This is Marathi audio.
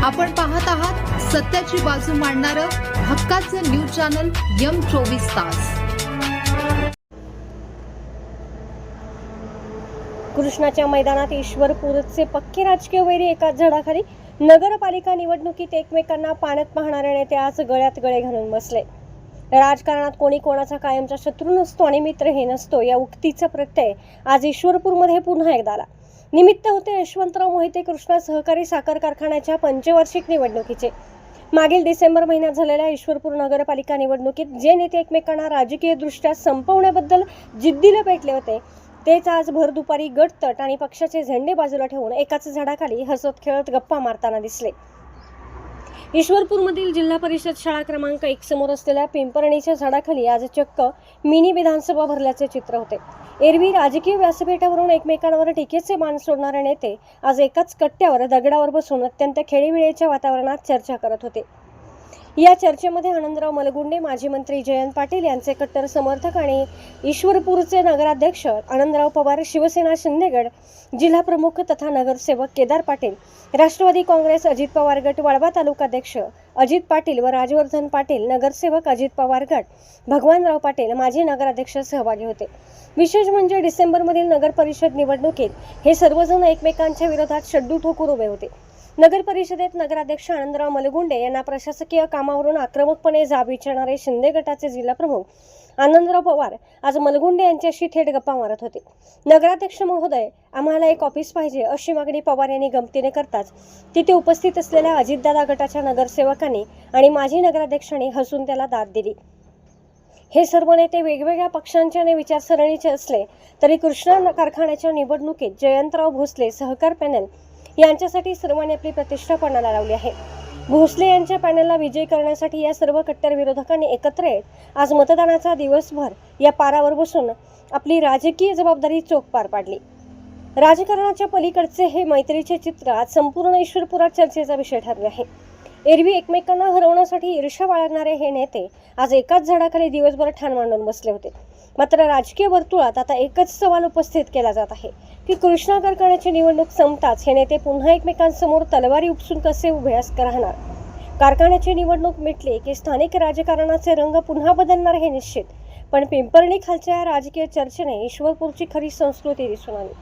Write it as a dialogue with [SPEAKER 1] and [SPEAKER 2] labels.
[SPEAKER 1] आपण पाहत आहात सत्याची बाजू मांडणारं हक्काचं न्यूज चॅनल M24 तास।
[SPEAKER 2] कृष्णाच्या मैदानात ईश्वरपूरचे पक्के राजकीय वैरी एकाच झाडाखाली नगरपालिका निवडणुकीत एकमेकांना पाण्यात पाहणारे नेते आज गळ्यात गळे घालून बसले। राजकारणात कोणी कोणाचा कायमचा शत्रू नसतो आणि मित्रही नसतो या उक्तीचा प्रत्यय आज ईश्वरपूरमध्ये पुन्हा एकदा आला। निमित्त होते यशवंतराव मोहिते कृष्णा सहकारी साखर कारखान्याच्या पंचवार्षिक निवडणुकीचे। मागील डिसेंबर महिन्यात झालेल्या ईश्वरपूर नगरपालिका निवडणुकीत जे नेते एकमेकांना राजकीयदृष्ट्या संपवण्याबद्दल जिद्दीला पेटले होते तेच आज भर दुपारी गटतट आणि पक्षाचे झेंडे बाजूला ठेवून एकाच झाडाखाली हसत खेळत गप्पा मारताना दिसले। ईश्वरपूरमधील जिल्हा परिषद शाळा क्रमांक 1 समोर असलेल्या पिंपरणीच्या झाडाखाली आज चक्क मिनी विधानसभा भरल्याचे चित्र होते। एरवी राजकीय व्यासपीठावरून एकमेकांवर टीकेचे बाण सोडणारे नेते आज एकाच कट्ट्यावर दगडावर बसून अत्यंत खेळीमेळीच्या वातावरणात चर्चा करत होते। या चर्चेमध्ये आनंदराव मलगुंडे, माजी मंत्री जयंत पाटील यांचे कट्टर समर्थक आणि ईश्वरपूरचे नगराध्यक्ष आनंदराव पवार, शिवसेना शिंदेगड जिल्हा प्रमुख तथा नगरसेवक केदार पाटील, राष्ट्रवादी काँग्रेस अजित पवार गट वाळवा तालुकाध्यक्ष अजित पाटील व राजवर्धन पाटील, नगरसेवक अजित पवार गट भगवानराव पाटील, माजी नगराध्यक्ष सहभागी होते। विशेष म्हणजे डिसेंबरमधील नगर परिषद निवडणुकीत हे सर्वजण एकमेकांच्या विरोधात शड्डू ठोकून उभे होते। नगर परिषदेत नगराध्यक्ष आनंदराव मलगुंडे यांना प्रशासकीय कामावरून आक्रमकपणे जाब विचारणारे शिंदे गटाचे जिल्हा प्रमुख आनंदराव पवार आज मलगुंडे यांच्याशी थेट गप्पा मारत होते। नगराध्यक्ष महोदय, आम्हाला एक ऑफिस पाहिजे अशी मागणी पवार यांनी गमतीने करताच तिथे उपस्थित असलेल्या अजितदादा गटाच्या नगरसेवकांनी आणि माजी नगराध्यक्षांनी हसून त्याला दाद दिली। हे सर्व नेते वेगवेगळ्या पक्षांचे आणि विचारसरणीचे असले तरी कृष्णा कारखान्याच्या निवडणुकीत जयंतराव भोसले सहकार पॅनल यांच्यासाठी सर्वांनी आपली प्रतिष्ठा पणाला लावली आहे। भोसले यांच्या पॅनलला विजयी करण्यासाठी या सर्व कट्टर विरोधकांनी एकत्र येत आज मतदानाचा दिवसभर या पारावर बसून आपली राजकीय जबाबदारी चोख पार पाडली। राजकारणाच्या पलीकडचे हे मैत्रीचे चित्र आज संपूर्ण ईश्वरपुरात चर्चेचा विषय ठरले आहे। एरवी एकमेकांना हरवण्यासाठी ईर्ष्या बाळगणारे हे नेते आज एकाच झाडाखाली दिवसभर ठाण मांडून बसले होते। मात्र राजकीय वर्तुळात आता एकच सवाल उपस्थित केला जात आहे की कृष्णा कारखान्याची निवडणूक संपताच हे नेते पुन्हा एकमेकांसमोर तलवारी उपसून कसे उभे राहणार। कारखान्याची निवडणूक मिटली की स्थानिक राजकारणाचे रंग पुन्हा बदलणार हे निश्चित, पण पिंपरणी खालच्या राजकीय चर्चेने ईश्वरपूरची खरी संस्कृती दिसून आली।